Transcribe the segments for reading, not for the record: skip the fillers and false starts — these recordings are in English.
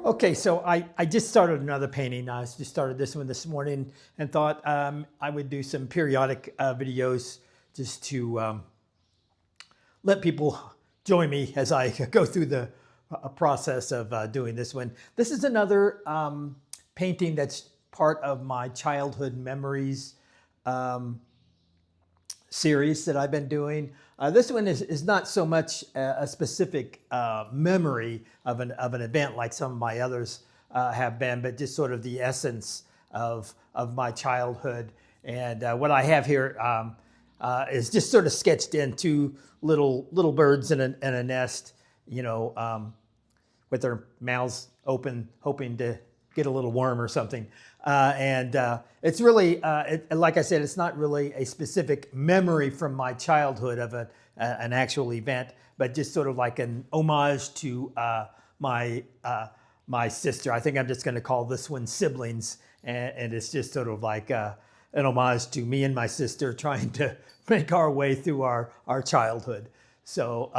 Okay, so I just started another painting. I just started this one this morning and thought I would do some periodic videos just to let people join me as I go through the process of doing this one. This is another painting that's part of my childhood memories series that I've been doing. This one is not so much a specific memory of an event like some of my others have been, but just sort of the essence of my childhood. And what I have here is just sort of sketched in two little birds in a nest, with their mouths open, hoping to get a little worm or something. It's really, like I said, it's not really a specific memory from my childhood of an actual event, but just sort of like an homage to my sister. I think I'm just going to call this one Siblings, and it's just sort of like an homage to me and my sister trying to make our way through our childhood. So,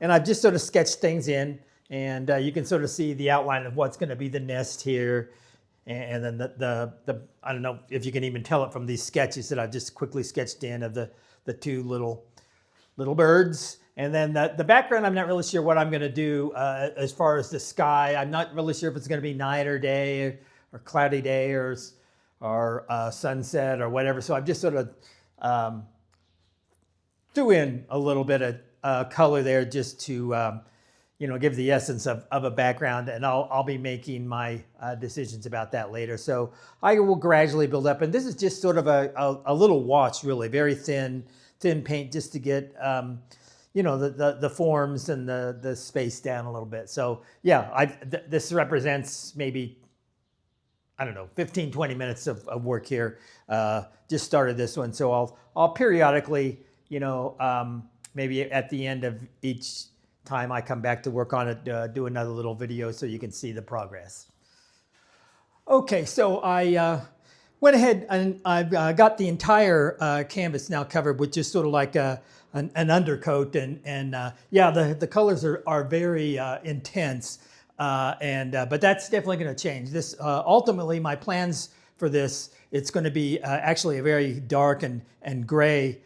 and I've just sort of sketched things in, and you can sort of see the outline of what's going to be the nest here. And then the I don't know if you can even tell it from these sketches that I've just quickly sketched in of the two little birds. And then the background, I'm not really sure what I'm going to do as far as the sky. I'm not really sure if it's going to be night or day or cloudy day or sunset or whatever. So I've just sort of threw in a little bit of color there just to give the essence of a background, and I'll be making my decisions about that later. So I will gradually build up, and this is just sort of a little wash, really, very thin paint, just to get the forms and the space down a little bit. So yeah, this represents maybe, I don't know, 15, 20 minutes of work here. Just started this one, so I'll periodically, maybe at the end of each time I come back to work on it, do another little video so you can see the progress. Okay, so I went ahead and I've got the entire canvas now covered with just sort of like an undercoat, and yeah, the colors are very intense, but that's definitely going to change. This ultimately, my plans for this, it's going to be actually a very dark and gray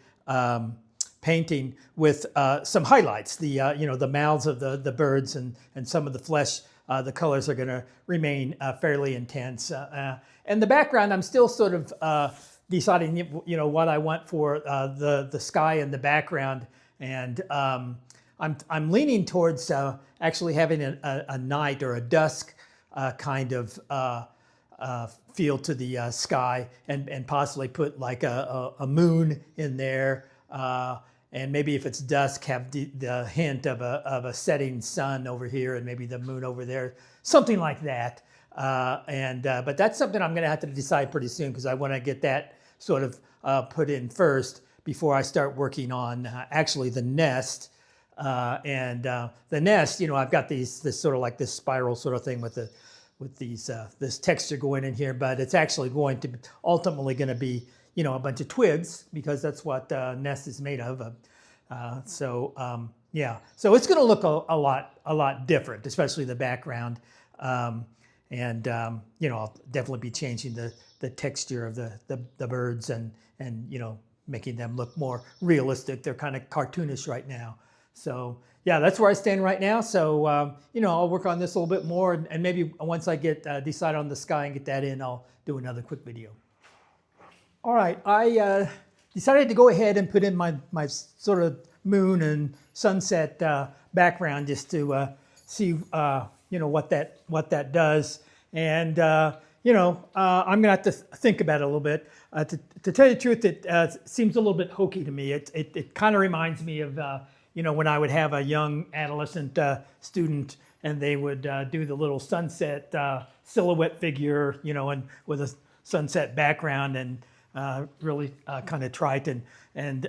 painting with some highlights. The mouths of the birds and some of the flesh. The colors are going to remain fairly intense. And the background, I'm still sort of deciding what I want for the sky and the background. And I'm leaning towards actually having a night or a dusk kind of feel to the sky, and possibly put like a moon in there. And maybe if it's dusk, have the hint of a setting sun over here and maybe the moon over there, something like that. But that's something I'm going to have to decide pretty soon, because I want to get that sort of put in first before I start working on actually the nest. The nest, I've got this sort of like this spiral sort of thing with this texture going in here, but it's actually ultimately going to be a bunch of twigs, because that's what nest is made of. Yeah, so it's going to look a lot different, especially the background. I'll definitely be changing the texture of the birds and making them look more realistic. They're kind of cartoonish right now. So yeah, that's where I stand right now. So I'll work on this a little bit more, and maybe once I get decide on the sky and get that in, I'll do another quick video. All right, I decided to go ahead and put in my sort of moon and sunset background, just to see what that does. And I'm gonna have to think about it a little bit. To tell you the truth, it seems a little bit hokey to me. It kind of reminds me of when I would have a young adolescent student, and they would do the little sunset silhouette figure, and with a sunset background, and really kind of trite, and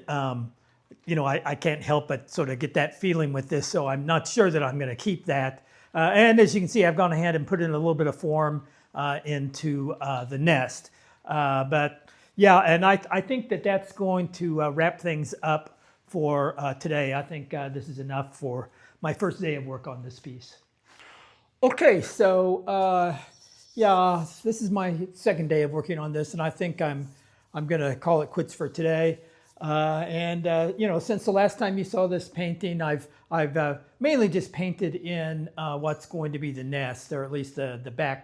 I can't help but sort of get that feeling with this, so I'm not sure that I'm going to keep that. And as you can see, I've gone ahead and put in a little bit of form into the nest. But yeah, and I think that's going to wrap things up for today. I think this is enough for my first day of work on this piece. Okay, so yeah, this is my second day of working on this, and I think I'm gonna call it quits for today. You know, since the last time you saw this painting, I've mainly just painted in what's going to be the nest, or at least the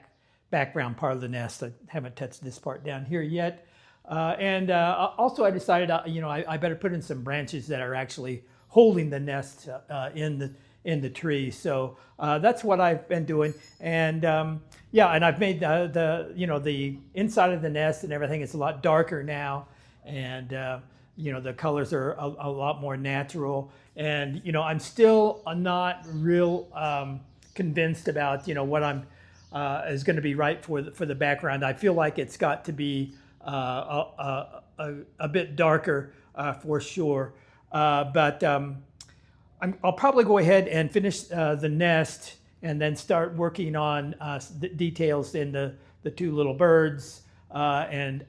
background part of the nest. I haven't touched this part down here yet. Also, I decided, you know, I better put in some branches that are actually holding the nest in the tree. So that's what I've been doing. Yeah, and I've made the you know, the inside of the nest and everything is a lot darker now, and you know, the colors are a lot more natural. And you know, I'm still not real convinced about, you know, what I'm is going to be right for the background. I feel like it's got to be a bit darker for sure. I'll probably go ahead and finish the nest and then start working on the details in the two little birds, and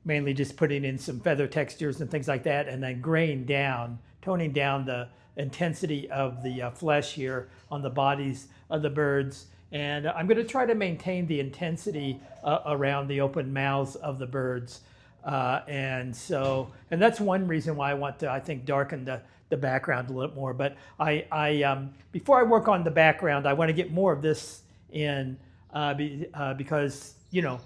mainly just putting in some feather textures and things like that, and then graying down, toning down the intensity of the flesh here on the bodies of the birds. And I'm going to try to maintain the intensity around the open mouths of the birds. And that's one reason why I want to, I think, darken the background a little more. But before I work on the background, I want to get more of this in because, you know,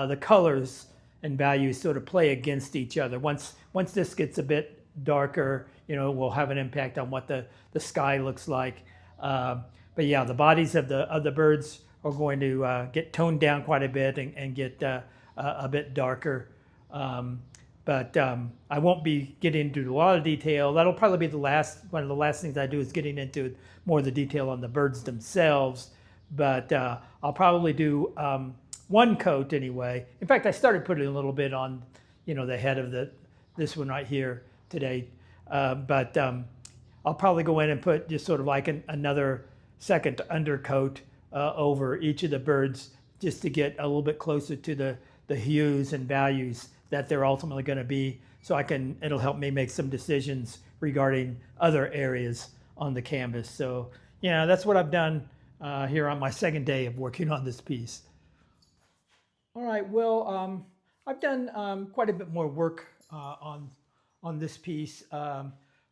the colors and values sort of play against each other. Once this gets a bit darker, you know, will have an impact on what the sky looks like. But yeah, the bodies of the birds are going to get toned down quite a bit and get a bit darker. I won't be getting into a lot of detail. That'll probably be one of the last things I do is getting into more of the detail on the birds themselves. But I'll probably do one coat anyway. In fact, I started putting a little bit on, you know, the head of this one right here today. I'll probably go in and put just sort of like another second undercoat over each of the birds, just to get a little bit closer to the hues and values that they're ultimately going to be, so it'll help me make some decisions regarding other areas on the canvas. So yeah, that's what I've done here on my second day of working on this piece. All right, well, I've done quite a bit more work on this piece.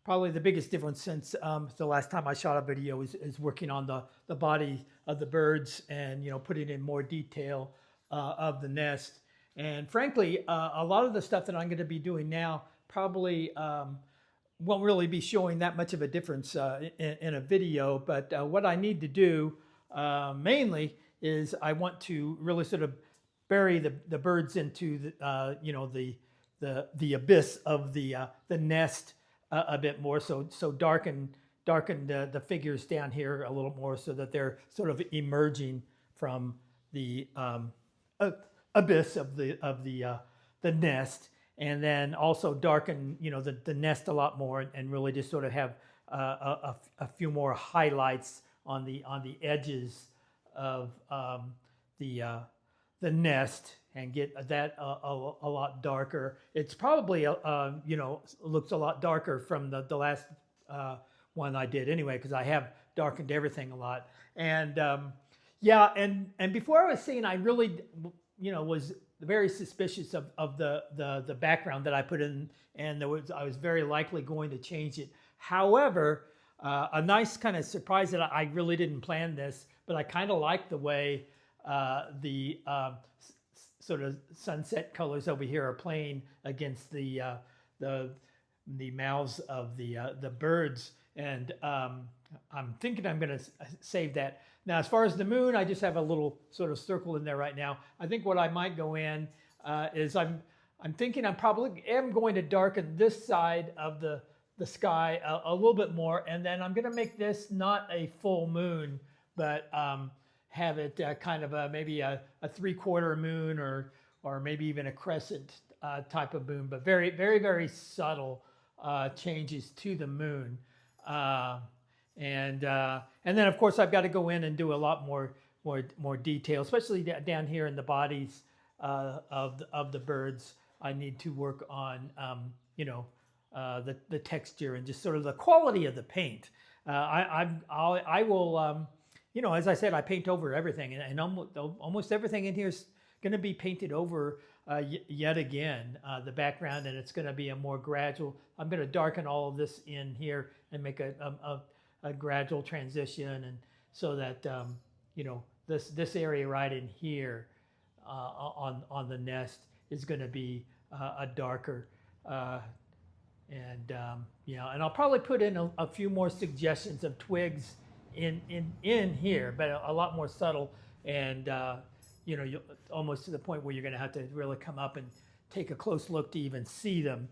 Probably the biggest difference since the last time I shot a video is working on the body of the birds, and, you know, putting in more detail of the nest. And frankly, a lot of the stuff that I'm going to be doing now probably won't really be showing that much of a difference in a video. But what I need to do mainly is I want to really sort of bury the birds into you know, the abyss of the nest a bit more. So darken the figures down here a little more, so that they're sort of emerging from the abyss of the nest, and then also darken, you know, the nest a lot more, and really just sort of have a few more highlights on the edges of the nest, and get that a lot darker. It's probably you know, looks a lot darker from the last one I did anyway, because I have darkened everything a lot. And yeah, and before I was saying, I really, you know, was very suspicious of the background that I put in, and I was very likely going to change it. However, a nice kind of surprise that I really didn't plan this, but I kind of like the way the sort of sunset colors over here are playing against the mouths of the birds, and I'm thinking I'm going to save that. Now, as far as the moon, I just have a little sort of circle in there right now. I think what I might go in is I'm thinking I probably am going to darken this side of the sky a little bit more, and then I'm going to make this not a full moon, but have it kind of maybe a 3/4 moon, or maybe even a crescent type of moon, but very, very, very subtle changes to the moon. And then of course I've got to go in and do a lot more detail, especially down here in the bodies of the birds. I need to work on you know, the texture and just sort of the quality of the paint. I will you know, as I said, I paint over everything, and almost everything in here is going to be painted over yet again, the background, and it's going to be a more gradual. I'm going to darken all of this in here and make a gradual transition, and so that you know, this area right in here on the nest is going to be a darker. You know, and I'll probably put in a few more suggestions of twigs in here, but a lot more subtle, and you know, almost to the point where you're going to have to really come up and take a close look to even see them.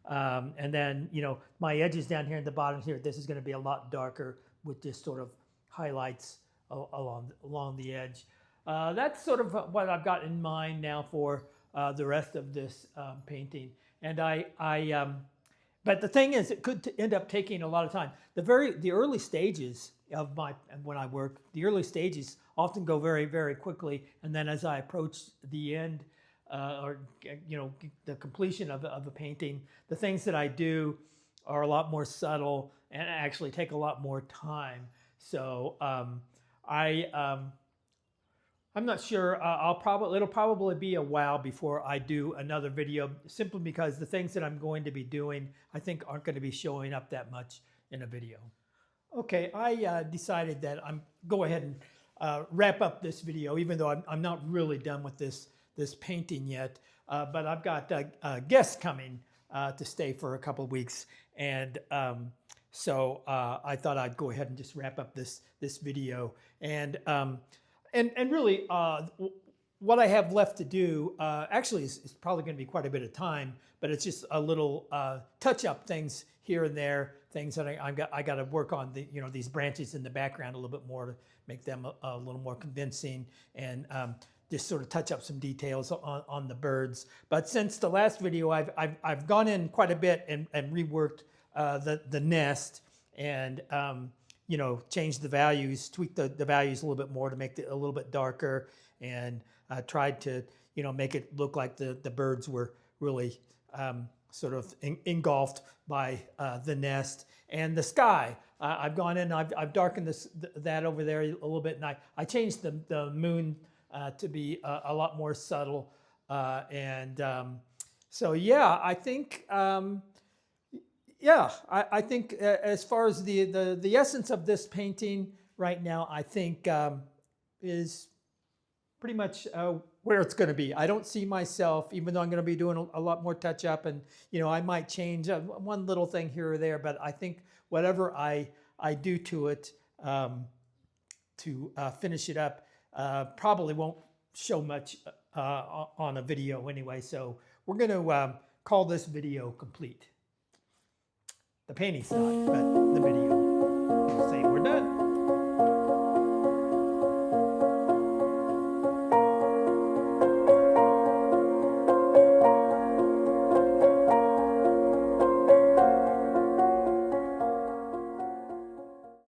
And then, you know, my edges down here at the bottom here, this is going to be a lot darker with just sort of highlights along the edge. That's sort of what I've got in mind now for the rest of this painting. And but the thing is, it could end up taking a lot of time. The early stages of when I work, the early stages often go very, very quickly, and then as I approach the end, or you know, the completion of a painting, the things that I do are a lot more subtle and actually take a lot more time. So I'm not sure. It'll probably be a while before I do another video, simply because the things that I'm going to be doing, I think, aren't going to be showing up that much in a video. Okay, I decided that I'm go ahead and wrap up this video, even though I'm not really done with this painting yet. But I've got guests coming to stay for a couple of weeks, and so I thought I'd go ahead and just wrap up this video. And really, what I have left to do actually is probably going to be quite a bit of time, but it's just a little touch-up things here and there, things that I got to work on, these branches in the background a little bit more to make them a little more convincing, and just sort of touch up some details on the birds. But since the last video, I've gone in quite a bit and reworked the nest, and you know, changed the values, tweaked the values a little bit more to make it a little bit darker, and tried to, you know, make it look like the birds were really sort of engulfed by the nest and the sky. I've gone in, I've darkened that over there a little bit, and I changed the moon to be a lot more subtle, so yeah, I think. Yeah, I think as far as the essence of this painting right now, I think is pretty much where it's going to be. I don't see myself, even though I'm going to be doing a lot more touch up, and you know, I might change one little thing here or there, but I think whatever I do to it to finish it up probably won't show much on a video anyway. So we're going to call this video complete. The painting's not, but the video.